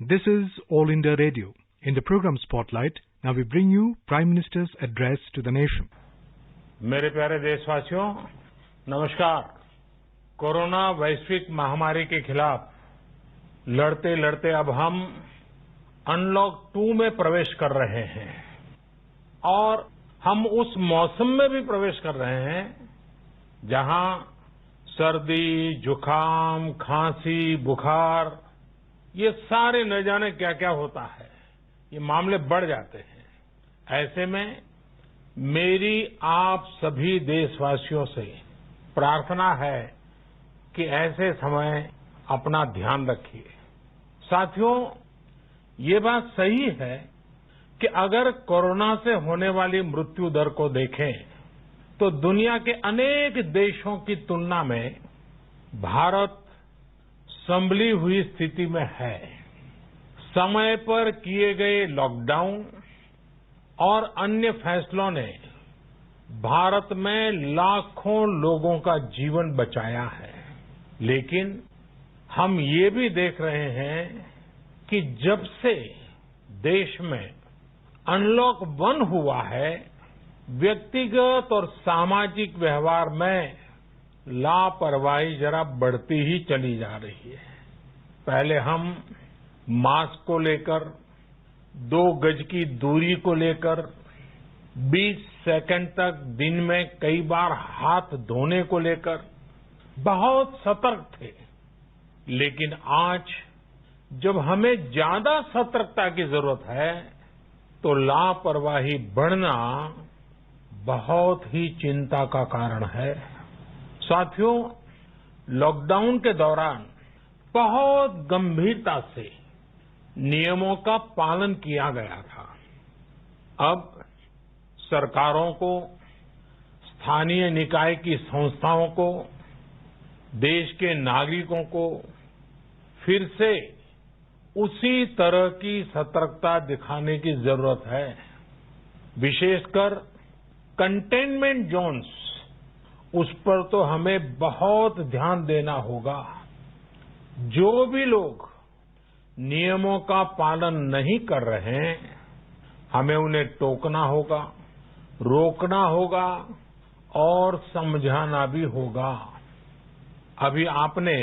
This is All India Radio. In the program Spotlight, now we bring you Prime Minister's address to the nation. मेरे प्यारे देशवासियों, नमस्कार। Corona वैश्विक महामारी के खिलाफ लड़ते लड़ते अब हम अनलॉक 2 में प्रवेश कर रहे हैं और हम उस मौसम में भी प्रवेश कर रहे हैं जहां सर्दी, जुकाम, खांसी, बुखार ये सारे न जाने क्या क्या होता है, ये मामले बढ़ जाते हैं। ऐसे में मेरी आप सभी देशवासियों से प्रार्थना है कि ऐसे समय अपना ध्यान रखिए। साथियों, ये बात सही है कि अगर कोरोना से होने वाली मृत्यु दर को देखें तो दुनिया के अनेक देशों की तुलना में भारत संभली हुई स्थिति में है। समय पर किए गए लॉकडाउन और अन्य फैसलों ने भारत में लाखों लोगों का जीवन बचाया है, लेकिन हम ये भी देख रहे हैं कि जब से देश में अनलॉक 1 हुआ है, व्यक्तिगत और सामाजिक व्यवहार में लापरवाही जरा बढ़ती ही चली जा रही है। पहले हम मास्क को लेकर, 2 गज की दूरी को लेकर, 20 सेकंड तक दिन में कई बार हाथ धोने को लेकर बहुत सतर्क थे, लेकिन आज जब हमें ज्यादा सतर्कता की जरूरत है तो लापरवाही बढ़ना बहुत ही चिंता का कारण है। साथियों, लॉकडाउन के दौरान बहुत गंभीरता से नियमों का पालन किया गया था। अब सरकारों को, स्थानीय निकाय की संस्थाओं को, देश के नागरिकों को फिर से उसी तरह की सतर्कता दिखाने की जरूरत है। विशेषकर कंटेनमेंट जोन्स, उस पर तो हमें बहुत ध्यान देना होगा। जो भी लोग नियमों का पालन नहीं कर रहे हैं, हमें उन्हें टोकना होगा, रोकना होगा और समझाना भी होगा। अभी आपने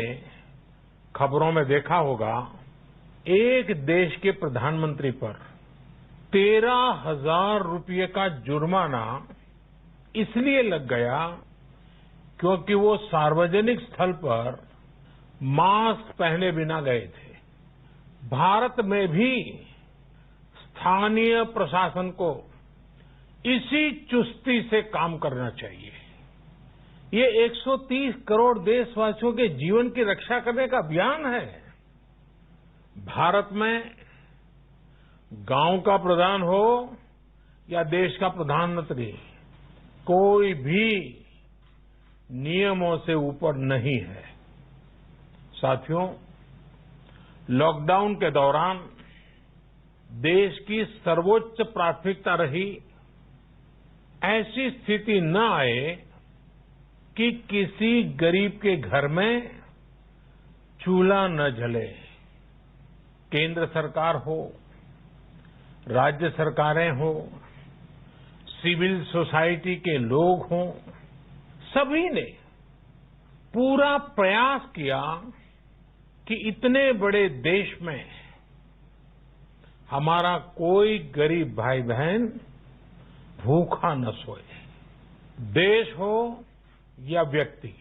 खबरों में देखा होगा, एक देश के प्रधानमंत्री पर 13,000 रुपये का जुर्माना इसलिए लग गया क्योंकि वो सार्वजनिक स्थल पर मास्क पहने बिना गए थे। भारत में भी स्थानीय प्रशासन को इसी चुस्ती से काम करना चाहिए। ये 130 करोड़ देशवासियों के जीवन की रक्षा करने का अभियान है। भारत में गांव का प्रधान हो या देश का प्रधानमंत्री, कोई भी नियमों से ऊपर नहीं है। साथियों, लॉकडाउन के दौरान देश की सर्वोच्च प्राथमिकता रही ऐसी स्थिति न आए कि किसी गरीब के घर में चूल्हा न जले। केंद्र सरकार हो, राज्य सरकारें हो, सिविल सोसाइटी के लोग हों, सभी ने पूरा प्रयास किया कि इतने बड़े देश में हमारा कोई गरीब भाई बहन भूखा न सोए। देश हो या व्यक्ति,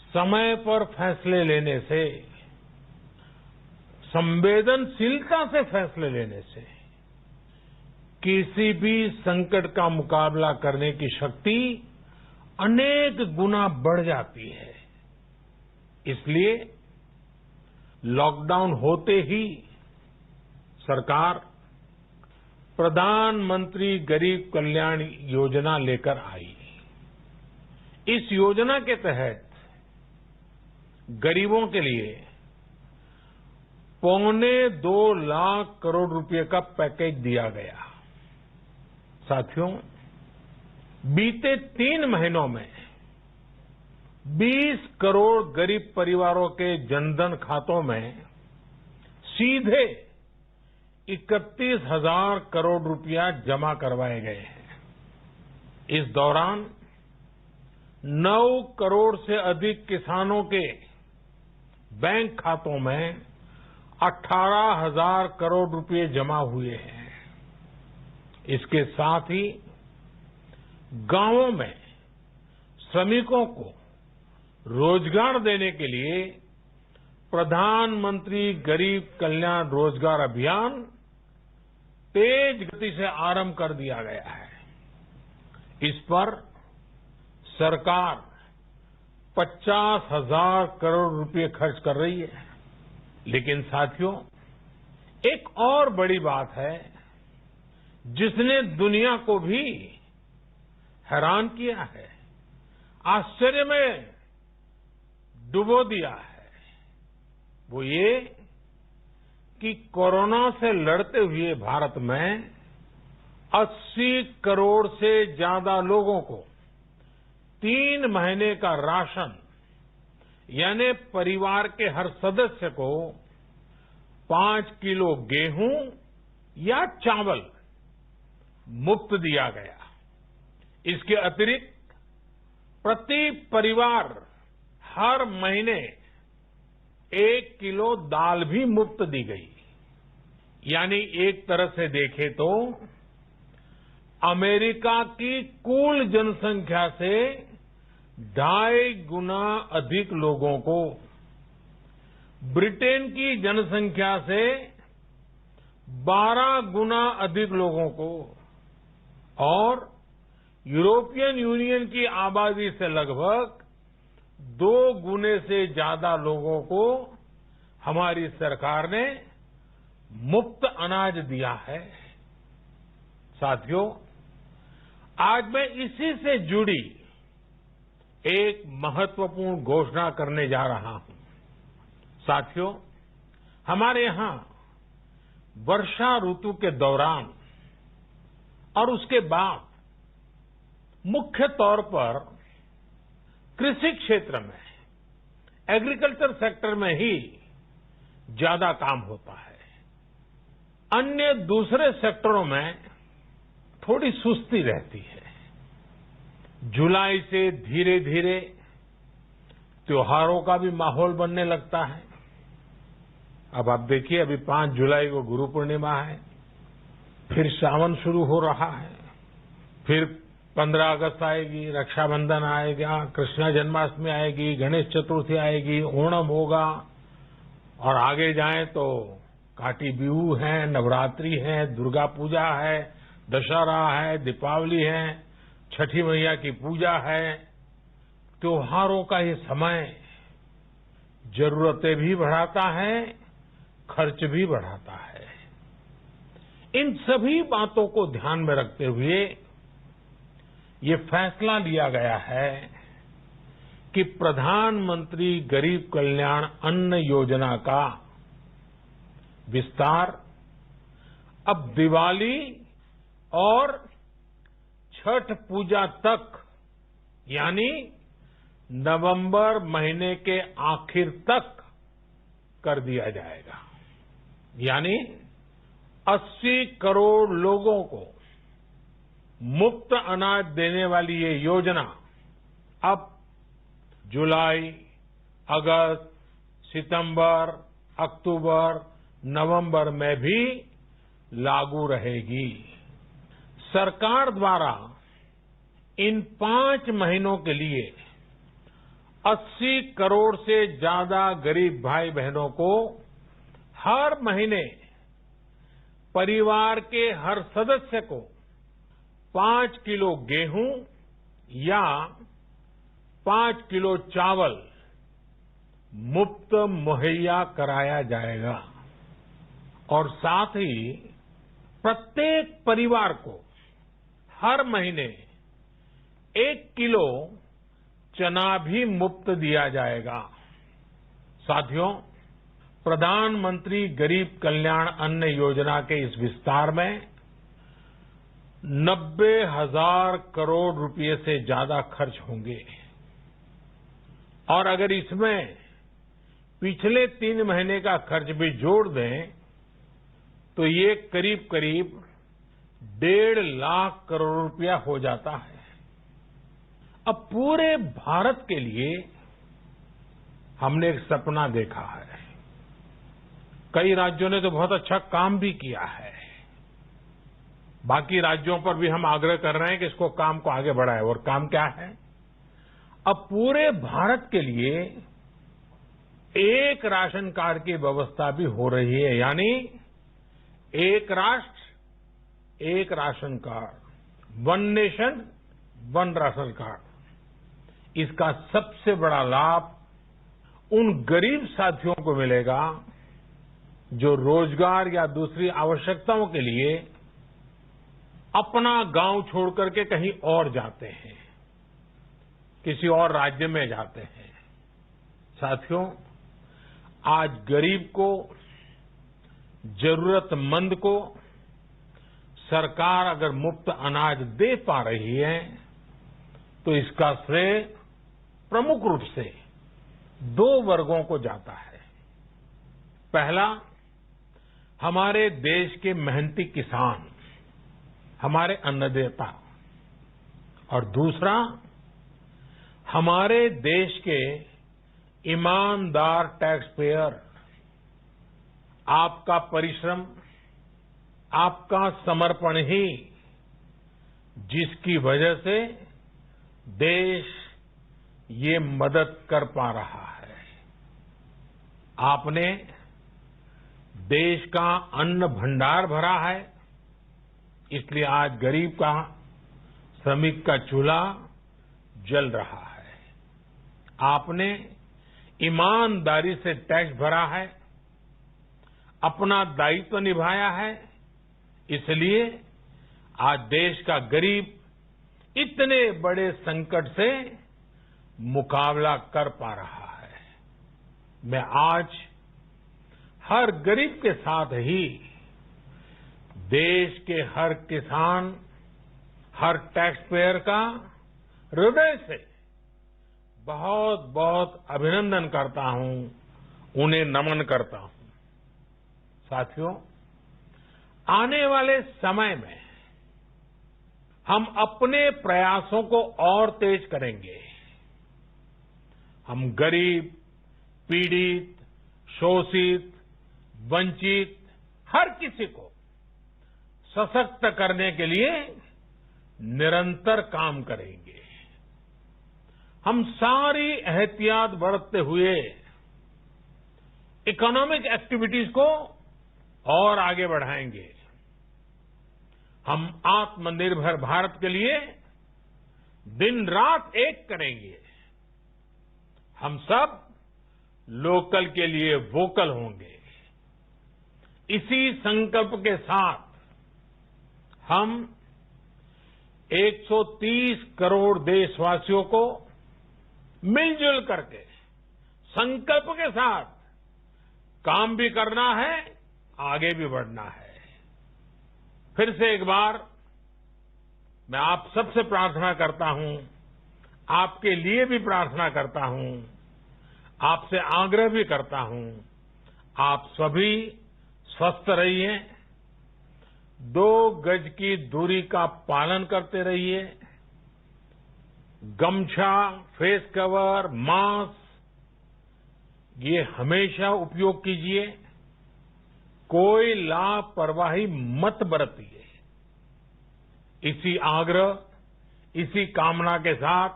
समय पर फैसले लेने से, संवेदनशीलता से फैसले लेने से किसी भी संकट का मुकाबला करने की शक्ति अनेक गुना बढ़ जाती है। इसलिए लॉकडाउन होते ही सरकार प्रधानमंत्री गरीब कल्याण योजना लेकर आई। इस योजना के तहत गरीबों के लिए 2.25 लाख करोड़ रुपए का पैकेज दिया गया। साथियों, बीते 3 महीनों में 20 करोड़ गरीब परिवारों के जनधन खातों में सीधे 31,000 करोड़ रुपया जमा करवाए गए हैं। इस दौरान 9 करोड़ से अधिक किसानों के बैंक खातों में 18,000 करोड़ रुपए जमा हुए हैं। इसके साथ ही गांवों में श्रमिकों को रोजगार देने के लिए प्रधानमंत्री गरीब कल्याण रोजगार अभियान तेज गति से आरंभ कर दिया गया है। इस पर सरकार 50,000 करोड़ रुपए खर्च कर रही है। लेकिन साथियों, एक और बड़ी बात है जिसने दुनिया को भी हैरान किया है, आश्चर्य में डुबो दिया है। वो ये कि कोरोना से लड़ते हुए भारत में 80 करोड़ से ज्यादा लोगों को 3 महीने का राशन, यानी परिवार के हर सदस्य को 5 किलो गेहूं या चावल मुफ्त दिया गया। इसके अतिरिक्त प्रति परिवार हर महीने 1 किलो दाल भी मुफ्त दी गई। यानी एक तरह से देखें तो अमेरिका की कुल जनसंख्या से 2.5 गुना अधिक लोगों को, ब्रिटेन की जनसंख्या से 12 गुना अधिक लोगों को और यूरोपियन यूनियन की आबादी से लगभग 2 गुने से ज्यादा लोगों को हमारी सरकार ने मुफ्त अनाज दिया है। साथियों, आज मैं इसी से जुड़ी एक महत्वपूर्ण घोषणा करने जा रहा हूं। साथियों, हमारे यहां वर्षा ऋतु के दौरान और उसके बाद मुख्य तौर पर कृषि क्षेत्र में, एग्रीकल्चर सेक्टर में ही ज्यादा काम होता है। अन्य दूसरे सेक्टरों में थोड़ी सुस्ती रहती है। जुलाई से धीरे धीरे त्योहारों का भी माहौल बनने लगता है। अब आप देखिए, अभी 5 जुलाई को गुरु पूर्णिमा है, फिर सावन शुरू हो रहा है, फिर 15 अगस्त आएगी, रक्षाबंधन आएगा, कृष्ण जन्माष्टमी आएगी, गणेश चतुर्थी आएगी, ओणम होगा और आगे जाएं तो काटी बिहू है, नवरात्रि है, दुर्गा पूजा है, दशहरा है, दीपावली है, छठी मैया की पूजा है। त्योहारों का ये समय जरूरतें भी बढ़ाता है, खर्च भी बढ़ाता है। इन सभी बातों को ध्यान में रखते हुए ये फैसला लिया गया है कि प्रधानमंत्री गरीब कल्याण अन्न योजना का विस्तार अब दिवाली और छठ पूजा तक, यानी नवंबर महीने के आखिर तक कर दिया जाएगा। यानी 80 करोड़ लोगों को मुफ्त अनाज देने वाली ये योजना अब जुलाई, अगस्त, सितंबर, अक्टूबर, नवंबर में भी लागू रहेगी। सरकार द्वारा इन 5 महीनों के लिए 80 करोड़ से ज्यादा गरीब भाई बहनों को हर महीने परिवार के हर सदस्य को 5 किलो गेहूं या 5 किलो चावल मुफ्त मुहैया कराया जाएगा और साथ ही प्रत्येक परिवार को हर महीने 1 किलो चना भी मुफ्त दिया जाएगा। साथियों, प्रधानमंत्री गरीब कल्याण अन्न योजना के इस विस्तार में 90,000 करोड़ रुपए से ज्यादा खर्च होंगे और अगर इसमें पिछले 3 महीने का खर्च भी जोड़ दें तो ये करीब करीब 1.5 लाख करोड़ रुपया हो जाता है। अब पूरे भारत के लिए हमने एक सपना देखा है। कई राज्यों ने तो बहुत अच्छा काम भी किया है। बाकी राज्यों पर भी हम आग्रह कर रहे हैं कि इसको काम को आगे बढ़ाएं। और काम क्या है? अब पूरे भारत के लिए एक राशन कार्ड की व्यवस्था भी हो रही है, यानी एक राष्ट्र एक ration card, one nation one ration card. इसका सबसे बड़ा लाभ उन गरीब साथियों को मिलेगा जो रोजगार या दूसरी आवश्यकताओं के लिए अपना गांव छोड़ करके कहीं और जाते हैं, किसी और राज्य में जाते हैं। साथियों, आज गरीब को, जरूरतमंद को सरकार अगर मुफ्त अनाज दे पा रही है तो इसका श्रेय प्रमुख रूप से 2 वर्गों को जाता है। पहला, हमारे देश के मेहनती किसान, हमारे अन्नदाता, और दूसरा हमारे देश के ईमानदार टैक्स पेयर। आपका परिश्रम, आपका समर्पण ही जिसकी वजह से देश ये मदद कर पा रहा है। आपने देश का अन्न भंडार भरा है, इसलिए आज गरीब का, श्रमिक का चूल्हा जल रहा है। आपने ईमानदारी से टैक्स भरा है, अपना दायित्व निभाया है, इसलिए आज देश का गरीब इतने बड़े संकट से मुकाबला कर पा रहा है। मैं आज हर गरीब के साथ ही देश के हर किसान, हर टैक्स पेयर का हृदय से बहुत बहुत अभिनंदन करता हूं, उन्हें नमन करता हूं। साथियों, आने वाले समय में हम अपने प्रयासों को और तेज करेंगे। हम गरीब, पीड़ित, शोषित, वंचित हर किसी को सशक्त करने के लिए निरंतर काम करेंगे। हम सारी एहतियात बरतते हुए इकोनॉमिक एक्टिविटीज को और आगे बढ़ाएंगे। हम आत्मनिर्भर भारत के लिए दिन रात एक करेंगे। हम सब लोकल के लिए वोकल होंगे। इसी संकल्प के साथ हम 130 करोड़ देशवासियों को मिलजुल करके संकल्प के साथ काम भी करना है, आगे भी बढ़ना है। फिर से एक बार मैं आप सबसे प्रार्थना करता हूं, आपके लिए भी प्रार्थना करता हूं, आपसे आग्रह भी करता हूं, आप सभी स्वस्थ रहिए, 2 गज की दूरी का पालन करते रहिए, गमछा, फेस कवर, मास्क ये हमेशा उपयोग कीजिए। कोई लापरवाही मत बरतिए। इसी आग्रह, इसी कामना के साथ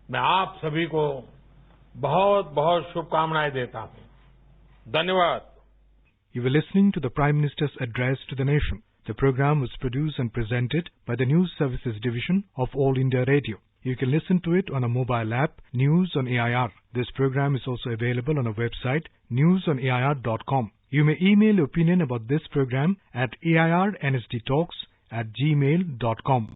मैं आप सभी को बहुत बहुत शुभकामनाएं देता हूं। धन्यवाद। You were listening to the Prime Minister's address to the nation. The program was produced and presented by the News Services Division of All India Radio. You can listen to it on a mobile app, News on AIR. This program is also available on our website, newsonair.com. You may email your opinion about this program at airnsdtalks@gmail.com.